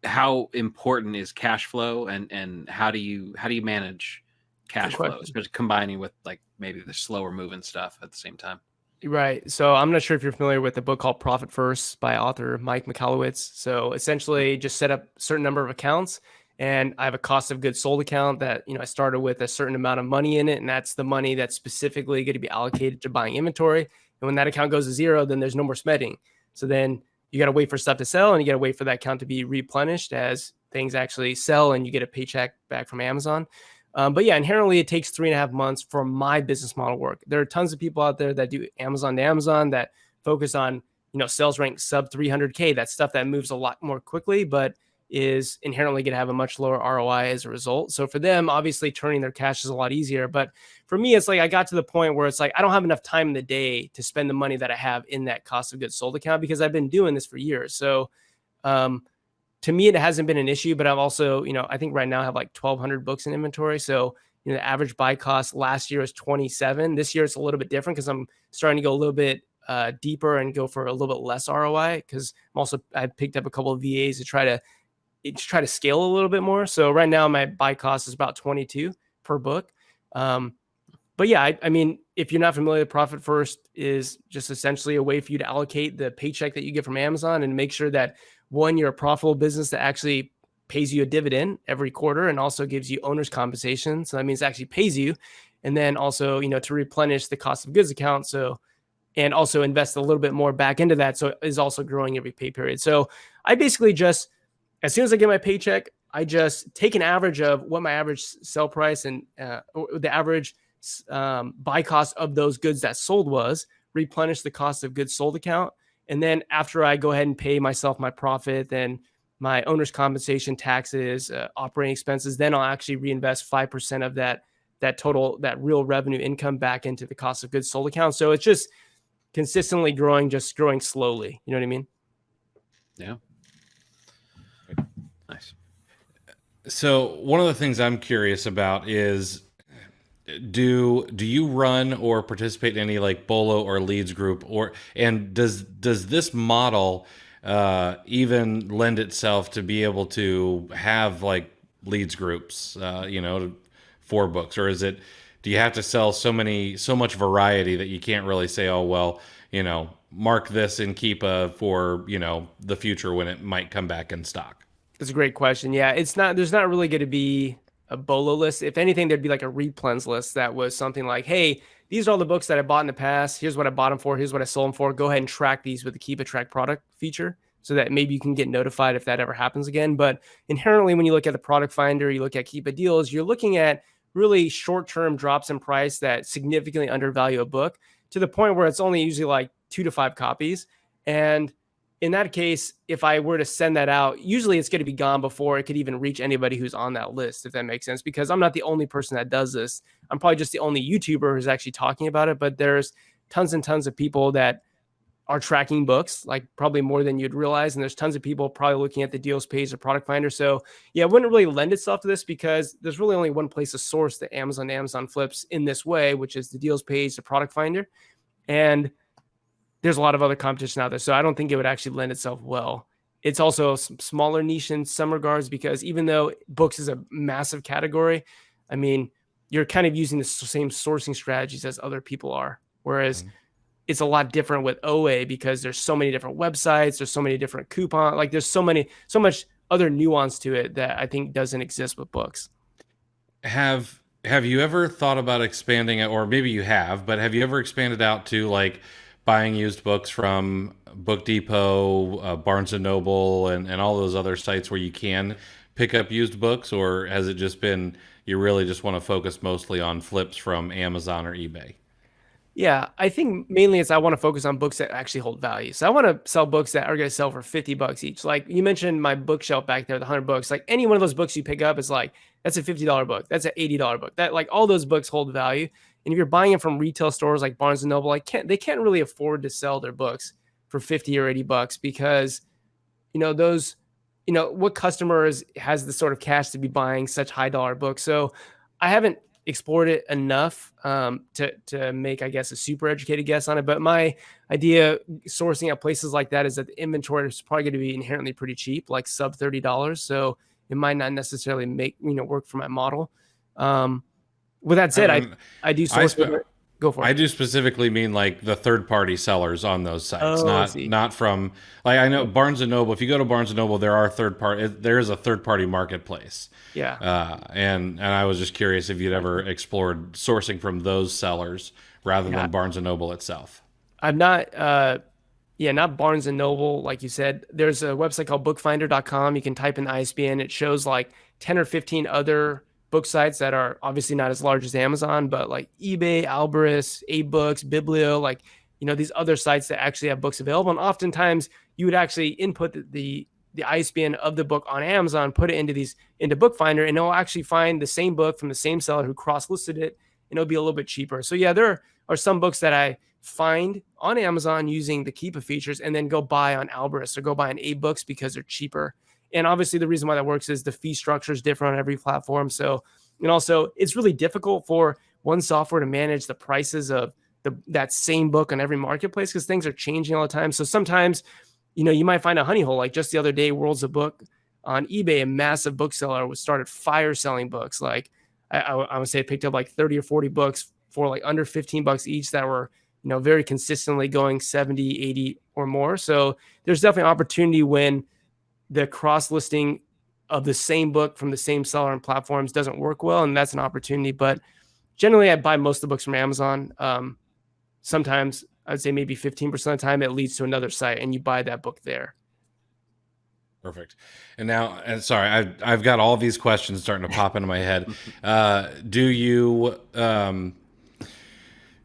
how important is cash flow, and how do you manage cash flow, especially combining with like maybe the slower moving stuff at the same time? Right. So I'm not sure if you're familiar with a book called Profit First by author Mike Michalowicz. So essentially just set up a certain number of accounts, and I have a cost of goods sold account that, I started with a certain amount of money in it. And that's the money that's specifically going to be allocated to buying inventory. And when that account goes to zero, then there's no more spending. So then you got to wait for stuff to sell, and you got to wait for that account to be replenished as things actually sell and you get a paycheck back from Amazon. But yeah, inherently it takes 3.5 months for my business model work. There are tons of people out there that do Amazon to Amazon that focus on, sales rank sub 300K. That's stuff that moves a lot more quickly. But is inherently going to have a much lower ROI as a result. So for them, obviously turning their cash is a lot easier. But for me, it's like I got to the point where it's like I don't have enough time in the day to spend the money that I have in that cost of goods sold account because I've been doing this for years. So to me, it hasn't been an issue, but I've also, I think right now I have like 1,200 books in inventory. So, the average buy cost last year was 27. This year it's a little bit different because I'm starting to go a little bit deeper and go for a little bit less ROI because I picked up a couple of VAs to try to scale a little bit more. So right now my buy cost is about 22 per book. But yeah, I mean, if you're not familiar, Profit First is just essentially a way for you to allocate the paycheck that you get from Amazon and make sure that one, you're a profitable business that actually pays you a dividend every quarter and also gives you owner's compensation. So that means it actually pays you. And then also, to replenish the cost of goods account. So, and also invest a little bit more back into that. So it is also growing every pay period. So I basically just, as soon as I get my paycheck, I just take an average of what my average sell price and the average buy cost of those goods that sold was, replenish the cost of goods sold account. And then after I go ahead and pay myself my profit and my owner's compensation, taxes, operating expenses, then I'll actually reinvest 5% of that total, that real revenue income back into the cost of goods sold account. So it's just consistently growing, just growing slowly. You know what I mean? Yeah. Nice. So one of the things I'm curious about is, do you run or participate in any like Bolo or Leads group, and does this model even lend itself to be able to have like Leads groups, for books, or do you have to sell so much variety that you can't really say, oh well, mark this in Keepa for the future when it might come back in stock? That's a great question. Yeah, there's not really going to be a Bolo list. If anything, there'd be like a replens list that was something like, hey, these are all the books that I bought in the past. Here's what I bought them for. Here's what I sold them for. Go ahead and track these with the Keep a Track product feature so that maybe you can get notified if that ever happens again. But inherently, when you look at the product finder, you look at Keep a Deals, you're looking at really short-term drops in price that significantly undervalue a book to the point where it's only usually like 2 to 5 copies. And in that case, if I were to send that out, usually it's going to be gone before it could even reach anybody who's on that list, if that makes sense, because I'm not the only person that does this. I'm probably just the only YouTuber who's actually talking about it, but there's tons and tons of people that are tracking books, like probably more than you'd realize. And there's tons of people probably looking at the deals page, the product finder. So yeah, it wouldn't really lend itself to this because there's really only one place to source the Amazon flips in this way, which is the deals page, the product finder. And there's a lot of other competition out there. So I don't think it would actually lend itself well. It's also a smaller niche in some regards because even though books is a massive category, I mean, you're kind of using the same sourcing strategies as other people are. Whereas it's a lot different with OA because there's so many different websites, there's so many different coupons, like there's so much other nuance to it that I think doesn't exist with books. Have you ever thought about expanding it, or maybe you have, but have you ever expanded out to like buying used books from Book Depot, Barnes & Noble, and all those other sites where you can pick up used books? Or has it just been you really just want to focus mostly on flips from Amazon or eBay? Yeah, I think mainly I want to focus on books that actually hold value. So I want to sell books that are going to sell for $50 each. Like you mentioned my bookshelf back there, the 100 books. Like any one of those books you pick up is like, that's a $50 book. That's an $80 book. That like all those books hold value. And if you're buying it from retail stores like Barnes & Noble, they can't really afford to sell their books for 50 or $80 because, what customer has the sort of cash to be buying such high dollar books. So I haven't explored it enough to make, I guess, a super educated guess on it. But my idea sourcing at places like that is that the inventory is probably going to be inherently pretty cheap, like sub $30. So it might not necessarily make, work for my model. With that said, I do source. Go for it. I do specifically mean like the third-party sellers on those sites, not from like I know Barnes and Noble. If you go to Barnes and Noble, there is a third-party marketplace. Yeah. And I was just curious if you'd ever explored sourcing from those sellers rather than Barnes and Noble itself. I'm not. Not Barnes and Noble, like you said. There's a website called bookfinder.com. You can type in the ISBN. It shows like 10 or 15 other book sites that are obviously not as large as Amazon, but like eBay, Alberus, A-Books, Biblio, like, these other sites that actually have books available. And oftentimes you would actually input the the ISBN of the book on Amazon, put it into Bookfinder, and it'll actually find the same book from the same seller who cross-listed it, and it'll be a little bit cheaper. So yeah, there are some books that I find on Amazon using the Keepa features and then go buy on Alberus or go buy on AbeBooks because they're cheaper. And obviously the reason why that works is the fee structure is different on every platform. So, and also it's really difficult for one software to manage the prices of that same book on every marketplace because things are changing all the time. So sometimes, you might find a honey hole. Like just the other day, Worlds of Book on eBay, a massive bookseller started fire selling books. Like I would say it picked up like 30 or 40 books for like under $15 each that were, very consistently going 70, 80 or more. So there's definitely opportunity when the cross listing of the same book from the same seller and platforms doesn't work well. And that's an opportunity. But generally I buy most of the books from Amazon. Sometimes I'd say maybe 15% of the time it leads to another site and you buy that book there. Perfect. And now, and sorry, I've got all these questions starting to pop into my head. Do you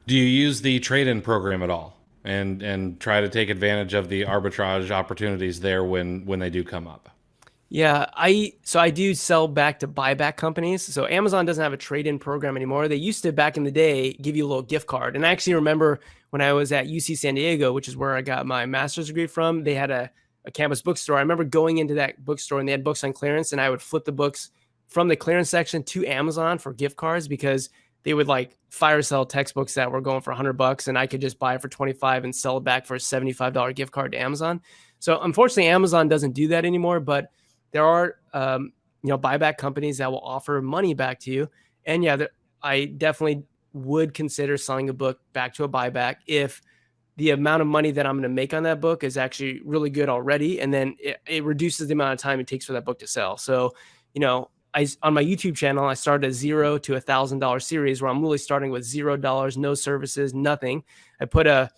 use the trade-in program at all, and try to take advantage of the arbitrage opportunities there when they do come up? Yeah, I do sell back to buyback companies. So Amazon doesn't have a trade-in program anymore. They used to back in the day give you a little gift card. And I actually remember when I was at UC San Diego, which is where I got my master's degree from, they had a campus bookstore. I remember going into that bookstore and they had books on clearance, and I would flip the books from the clearance section to Amazon for gift cards because they would like fire sell textbooks that were going for $100 and I could just buy it for 25 and sell it back for a $75 gift card to Amazon. So unfortunately, Amazon doesn't do that anymore, but there are, buyback companies that will offer money back to you. And yeah, I definitely would consider selling a book back to a buyback if the amount of money that I'm going to make on that book is actually really good already. And then it reduces the amount of time it takes for that book to sell. So, on my YouTube channel, I started a $0 to $1,000 series where I'm really starting with $0, no services, nothing. I put a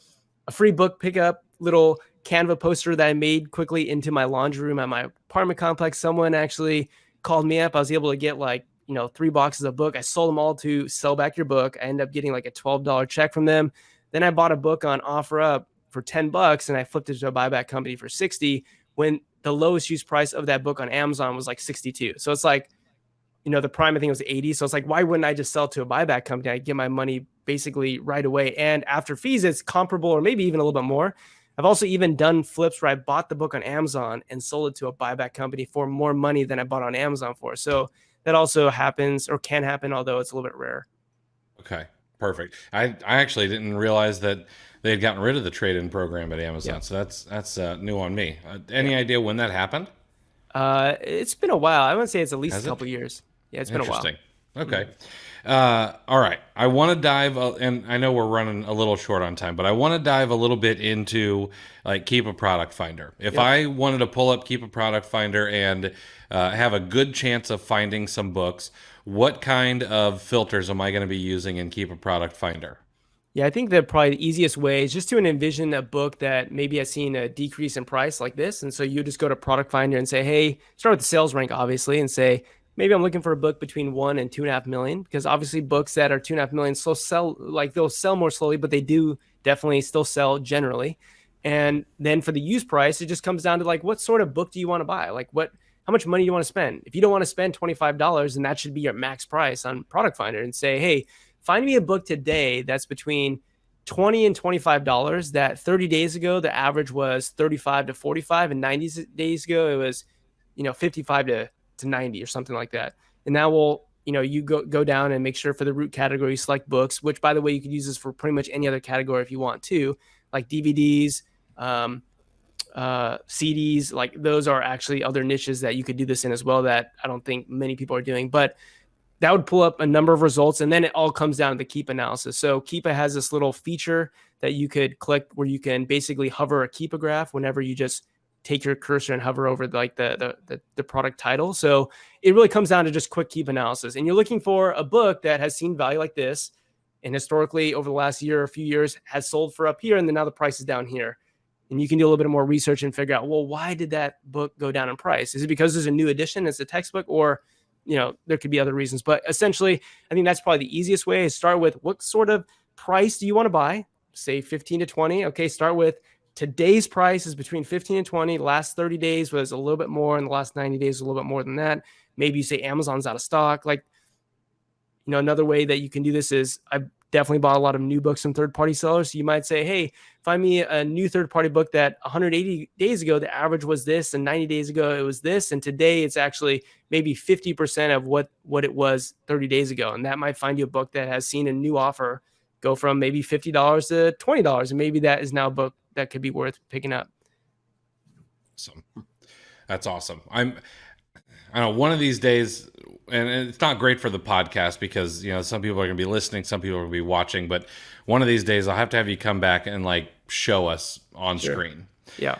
free book pickup little Canva poster that I made quickly into my laundry room at my apartment complex. Someone actually called me up. I was able to get 3 boxes of book. I sold them all to Sell Back Your Book. I ended up getting like a $12 check from them. Then I bought a book on OfferUp for $10 and I flipped it to a buyback company for 60 when the lowest use price of that book on Amazon was like 62. So it's like, the prime, I think it was 80. So it's like, why wouldn't I just sell to a buyback company? I get my money basically right away. And after fees, it's comparable or maybe even a little bit more. I've also even done flips where I bought the book on Amazon and sold it to a buyback company for more money than I bought on Amazon for. So that also happens or can happen, although it's a little bit rare. Okay, perfect. I actually didn't realize that they had gotten rid of the trade-in program at Amazon. Yeah. So that's new on me. Any idea when that happened? It's been a while. I would say it's at least a couple years. Yeah, it's been a while. Interesting. Okay. All right. I want to dive, and I know we're running a little short on time, but I want to dive a little bit into like Keepa Product Finder. If I wanted to pull up Keepa Product Finder and have a good chance of finding some books, what kind of filters am I going to be using in Keepa Product Finder? Yeah, I think that probably the easiest way is just to envision a book that maybe has seen a decrease in price like this. And so you just go to Product Finder and say, hey, start with the sales rank, obviously, and say, maybe I'm looking for a book between 1 and 2.5 million, because obviously books that are 2.5 million still sell, like they'll sell more slowly, but they do definitely still sell generally. And then for the use price, it just comes down to like, what sort of book do you want to buy? Like how much money do you want to spend? If you don't want to spend $25, then that should be your max price on Product Finder, and say, hey, find me a book today that's between $20 and $25 that 30 days ago, the average was 35 to 45, and 90 days ago, it was, 55 to 90 or something like that. And now you go down and make sure for the root category, select books, which by the way, you could use this for pretty much any other category if you want to, like DVDs, CDs, like those are actually other niches that you could do this in as well that I don't think many people are doing, but that would pull up a number of results. And then it all comes down to the Keepa analysis. So Keepa has this little feature that you could click where you can basically hover a Keepa graph whenever you just take your cursor and hover over like the product title. So it really comes down to just quick Keepa analysis. And you're looking for a book that has seen value like this, and historically over the last year or a few years has sold for up here, and then now the price is down here. And you can do a little bit more research and figure out, well, why did that book go down in price? Is it because there's a new edition, it's a textbook, or there could be other reasons? But essentially, I think that's probably the easiest way, is start with what sort of price do you want to buy? Say 15 to 20. Okay, start with today's price is between 15 and 20. The last 30 days was a little bit more, and the last 90 days a little bit more than that. Maybe you say Amazon's out of stock. Like, another way that you can do this is I definitely bought a lot of new books from third-party sellers. So you might say, hey, find me a new third-party book that 180 days ago, the average was this, and 90 days ago, it was this. And today it's actually maybe 50% of what it was 30 days ago. And that might find you a book that has seen a new offer go from maybe $50 to $20. And maybe that is now a book that could be worth picking up. Awesome. That's awesome. I know one of these days, and it's not great for the podcast because, some people are going to be listening, some people are going to be watching, but one of these days I'll have to have you come back and like show us on screen. Yeah.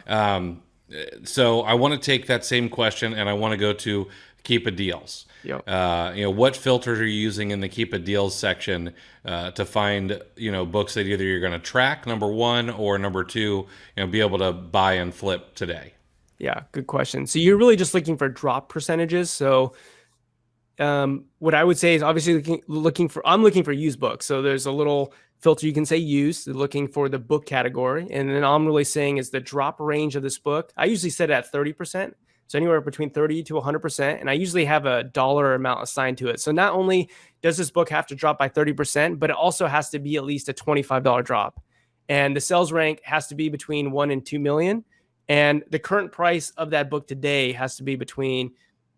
So I want to take that same question and I want to go to Keepa deals. Yep. What filters are you using in the Keepa deals section to find, books that either you're going to track, number one, or number two, be able to buy and flip today? Yeah, good question. So you're really just looking for drop percentages. So what I would say is obviously I'm looking for used books. So there's a little filter you can say used, looking for the book category. And then all I'm really saying is the drop range of this book. I usually set it at 30%. So anywhere between 30 to 100%. And I usually have a dollar amount assigned to it. So not only does this book have to drop by 30%, but it also has to be at least a $25 drop. And the sales rank has to be between 1 and 2 million. And the current price of that book today has to be between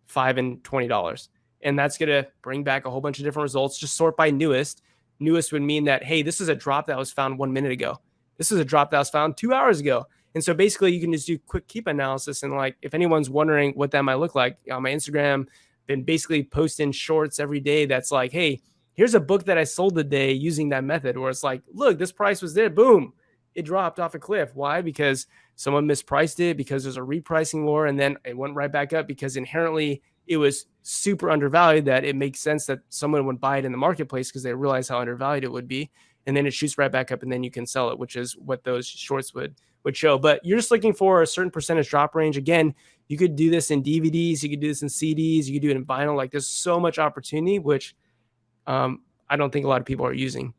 $5 and $20. And that's going to bring back a whole bunch of different results. Just sort by newest. Newest would mean that, hey, this is a drop that was found 1 minute ago. This is a drop that was found 2 hours ago. And so basically you can just do quick Keepa analysis. And like, if anyone's wondering what that might look like, on my Instagram, been basically posting shorts every day. That's like, hey, here's a book that I sold today using that method, where it's like, look, this price was there. Boom. It dropped off a cliff. Why? Because someone mispriced it, because there's a repricing war, and then it went right back up because inherently it was super undervalued, that it makes sense that someone would buy it in the marketplace because they realize how undervalued it would be. And then it shoots right back up, and then you can sell it, which is what those shorts would show. But you're just looking for a certain percentage drop range. Again, you could do this in DVDs, you could do this in CDs, you could do it in vinyl. Like, there's so much opportunity, which I don't think a lot of people are using.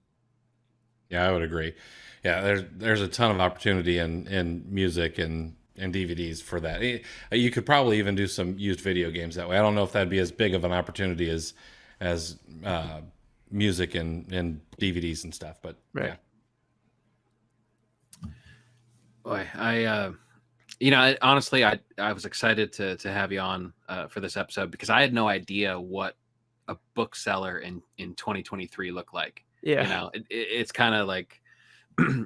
Yeah, I would agree. Yeah, there's a ton of opportunity in music and DVDs for that. You could probably even do some used video games that way. I don't know if that'd be as big of an opportunity as music and DVDs and stuff, but right. Yeah. Boy, honestly, I was excited to have you on for this episode, because I had no idea what a bookseller in 2023 looked like. Yeah. It's kind of like,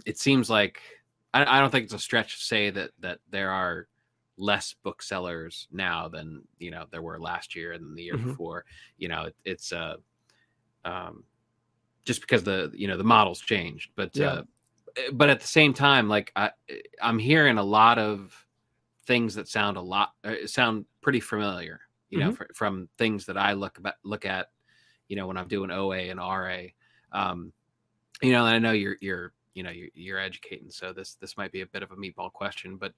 it seems like, I don't think it's a stretch to say that there are less booksellers now than, there were last year and the year before. It's just because the model's changed, but Yeah. But at the same time, like I'm hearing a lot of things that sound pretty familiar, from things that I look at, when I'm doing OA and RA. And I know you're educating, so this might be a bit of a meatball question, but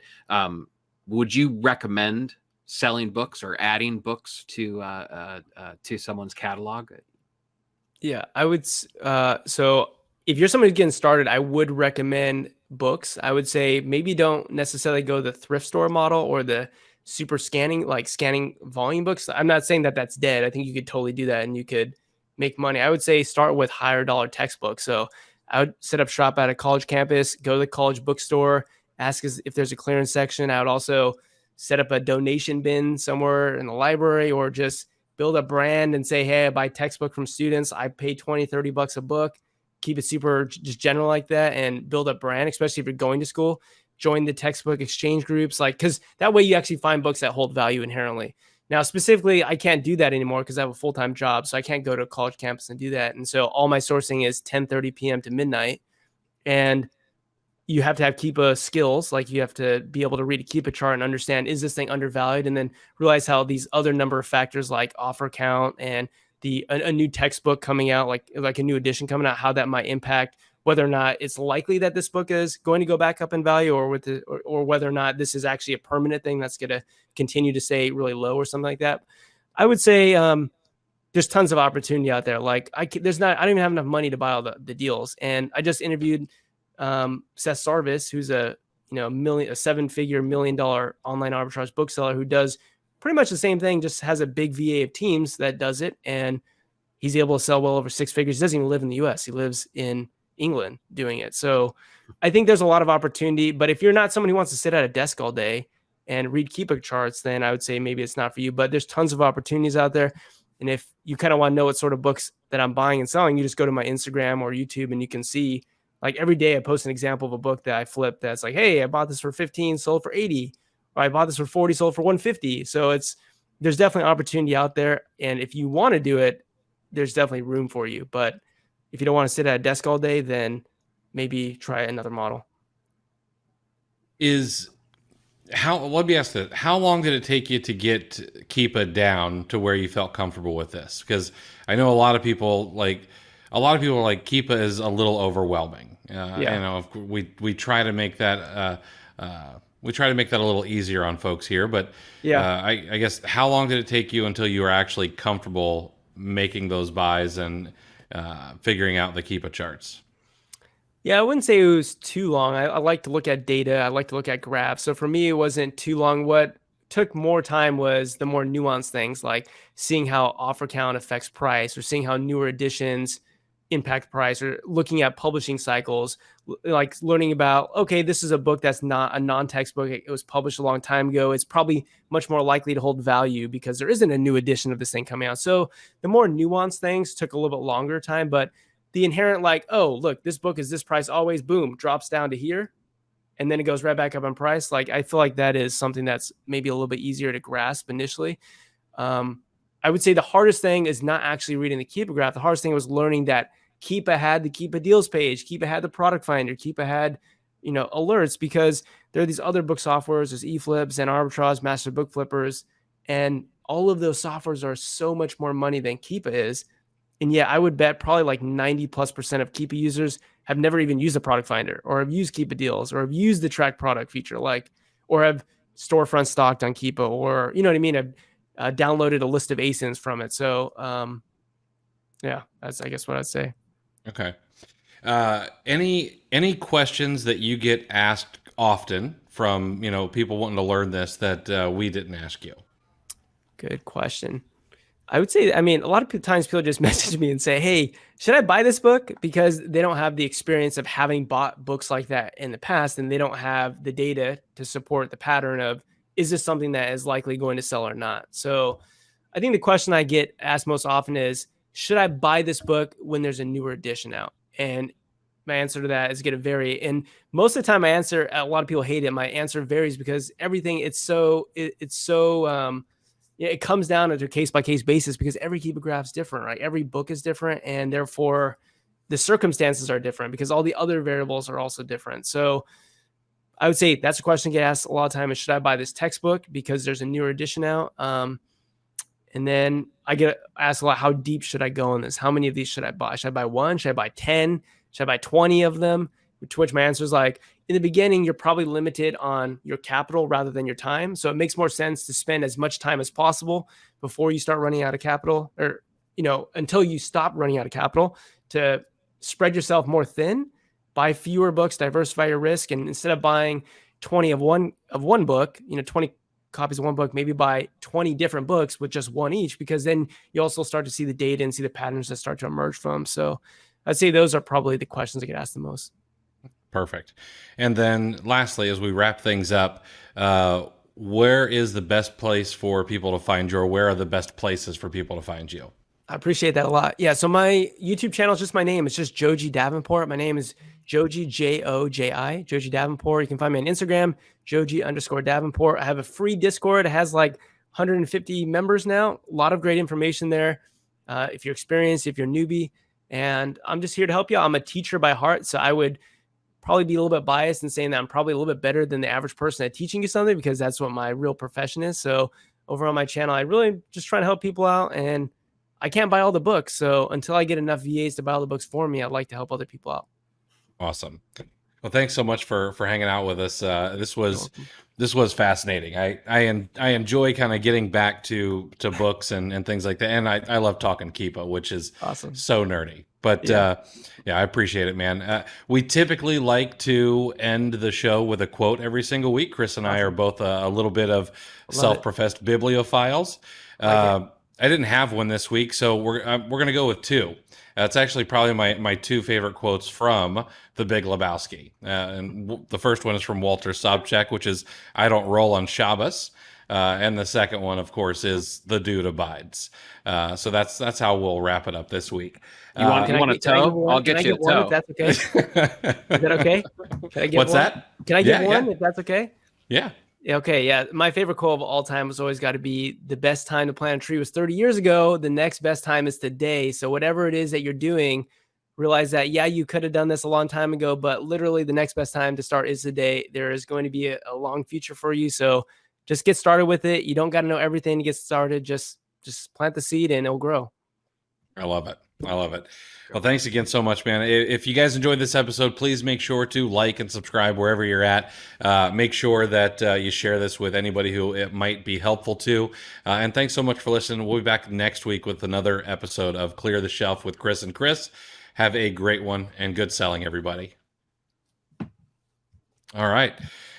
would you recommend selling books or adding books to someone's catalog? Yeah, I would. So if you're somebody getting started, I would recommend books. I would say maybe don't necessarily go the thrift store model or the super scanning volume books. I'm not saying that that's dead. I think you could totally do that and you could make money. I would say start with higher dollar textbooks. So I would set up shop at a college campus, go to the college bookstore, ask if there's a clearance section. I would also set up a donation bin somewhere in the library, or just build a brand and say, hey, I buy textbook from students. I pay $20-$30 a book. Keep it super just general like that, and build a brand, especially if you're going to school. Join the textbook exchange groups, because that way you actually find books that hold value inherently. Now, specifically, I can't do that anymore because I have a full-time job, so I can't go to a college campus and do that. And so all my sourcing is 10:30 p.m. to midnight, and you have to have Keepa skills. Like, you have to be able to read a Keepa chart and understand, is this thing undervalued? And then realize how these other number of factors like offer count and a new textbook coming out, like a new edition coming out, how that might impact whether or not it's likely that this book is going to go back up in value, or whether or not this is actually a permanent thing that's going to continue to stay really low or something like that. I would say there's tons of opportunity out there. Like, I don't even have enough money to buy all the deals. And I just interviewed Seth Sarvis, who's a 7-figure $1 million online arbitrage bookseller who does pretty much the same thing, just has a big VA of teams that does it. And he's able to sell well over 6 figures. He doesn't even live in the US. He lives in England doing it. So I think there's a lot of opportunity, but if you're not someone who wants to sit at a desk all day and read Keepa charts, then I would say maybe it's not for you, but there's tons of opportunities out there. And if you kind of want to know what sort of books that I'm buying and selling, you just go to my Instagram or YouTube and you can see, like, every day I post an example of a book that I flipped that's like, hey, I bought this for 15, sold for 80, or I bought this for 40, sold for 150. So there's definitely opportunity out there. And if you want to do it, there's definitely room for you. But if you don't want to sit at a desk all day, then maybe try another model. Let me ask that. How long did it take you to get Keepa down to where you felt comfortable with this? Because I know a lot of people are like Keepa is a little overwhelming. We try to make that a little easier on folks here. But I guess how long did it take you until you were actually comfortable making those buys and figuring out the Keepa charts? Yeah, I wouldn't say it was too long. I like to look at data. I like to look at graphs. So for me, it wasn't too long. What took more time was the more nuanced things, like seeing how offer count affects price, or seeing how newer editions impact price, or looking at publishing cycles, like learning about, okay, this is a book that's not a non-textbook. It was published a long time ago. It's probably much more likely to hold value because there isn't a new edition of this thing coming out. So the more nuanced things took a little bit longer time, but the inherent, like, oh, look, this book is this price always, boom, drops down to here, and then it goes right back up in price. Like, I feel like that is something that's maybe a little bit easier to grasp initially. I would say the hardest thing is not actually reading the Keepa graph. The hardest thing was learning that Keepa had the Keepa deals page, Keepa had the product finder, Keepa had, alerts, because there are these other book softwares, there's eFlips and Arbitrage, Master Book Flippers, and all of those softwares are so much more money than Keepa is. And yeah, I would bet probably like 90+% of Keepa users have never even used a product finder, or have used Keepa deals, or have used the track product feature, or have storefront stocked on Keepa, or, you know what I mean? I've downloaded a list of ASINs from it. So yeah, that's, I guess, what I'd say. Okay. Any questions that you get asked often from, people wanting to learn this that we didn't ask you? Good question. I would say, a lot of times people just message me and say, hey, should I buy this book? Because they don't have the experience of having bought books like that in the past, and they don't have the data to support the pattern of, is this something that is likely going to sell or not? So I think the question I get asked most often is, should I buy this book when there's a newer edition out? And my answer to that is going to vary. And most of the time a lot of people hate it. My answer varies because everything, it comes down to a case-by-case basis, because every Keepa graph is different, right? Every book is different, and therefore the circumstances are different because all the other variables are also different. So I would say that's a question I get asked a lot of time, is should I buy this textbook because there's a newer edition out? And then I get asked a lot, how deep should I go in this? How many of these should I buy? Should I buy 1? Should I buy 10? Should I buy 20 of them? To which my answer is, like, in the beginning, you're probably limited on your capital rather than your time. So it makes more sense to spend as much time as possible before you start running out of capital, or, until you stop running out of capital, to spread yourself more thin, buy fewer books, diversify your risk. And instead of buying 20 of one book, 20 copies of one book, maybe buy 20 different books with just one each, because then you also start to see the data and see the patterns that start to emerge from. So I'd say those are probably the questions that get asked the most. Perfect. And then lastly, as we wrap things up, where is the best place for people to find you, or where are the best places for people to find you? I appreciate that a lot. Yeah. So my YouTube channel is just my name. It's just Joji Davenport. My name is Joji, Joji, Joji Davenport. You can find me on Instagram, Joji_Davenport. I have a free Discord. It has like 150 members now. A lot of great information there. If you're experienced, if you're a newbie, and I'm just here to help you. I'm a teacher by heart. So I would probably be a little bit biased in saying that I'm probably a little bit better than the average person at teaching you something, because that's what my real profession is. So over on my channel, I really just try to help people out, and I can't buy all the books. So until I get enough VAs to buy all the books for me, I'd like to help other people out. Awesome. Well, thanks so much for hanging out with us. This You're was welcome. this was fascinating. I enjoy kind of getting back to books and things like that. And I love talking Keepa, which is Awesome. so nerdy. But Yeah. yeah, I appreciate it, man. We typically like to end the show with a quote every single week. Chris and I are Awesome. both a little bit of Love it. self-professed bibliophiles. Like it. I didn't have one this week, so we're gonna go with two. It's actually probably my two favorite quotes from The Big Lebowski. The first one is from Walter Sobchak, which is "I don't roll on Shabbos," and the second one, of course, is "The dude abides." So that's how we'll wrap it up this week. You want Can you I want a get- can I give toe? one? I'll Can get I you a get one if toe. that's okay? Is that okay? Can I get What's one? that? Can I get Yeah, one yeah. if that's okay? Yeah. Yeah, okay, yeah. My favorite quote of all time has always got to be the best time to plant a tree was 30 years ago. The next best time is today. So whatever it is that you're doing, realize that, yeah, you could have done this a long time ago, but literally the next best time to start is today. There is going to be a long future for you. So just get started with it. You don't got to know everything to get started. Just plant the seed and it'll grow. I love it. I love it. Well, thanks again so much, man. If you guys enjoyed this episode, please make sure to like and subscribe wherever you're at. Make sure that you share this with anybody who it might be helpful to. And thanks so much for listening. We'll be back next week with another episode of Clear the Shelf with Chris and Chris. Have a great one and good selling, everybody. All right.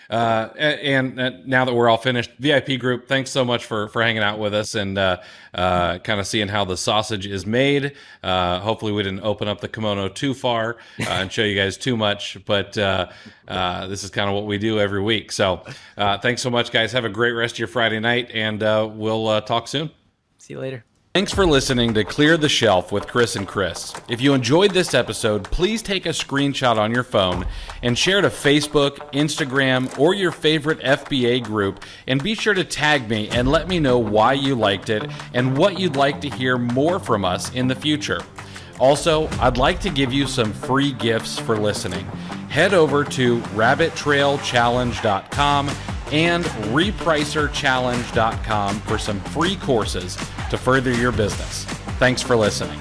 And now that we're all finished, VIP group, thanks so much for hanging out with us and kind of seeing how the sausage is made. Hopefully we didn't open up the kimono too far and show you guys too much, but this is kind of what we do every week. So thanks so much, guys. Have a great rest of your Friday night, and we'll talk soon. See you later. Thanks for listening to Clear the Shelf with Chris and Chris. If you enjoyed this episode, please take a screenshot on your phone and share to Facebook, Instagram, or your favorite FBA group, and be sure to tag me and let me know why you liked it and what you'd like to hear more from us in the future. Also, I'd like to give you some free gifts for listening. Head over to rabbittrailchallenge.com and repricerchallenge.com for some free courses to further your business. Thanks for listening.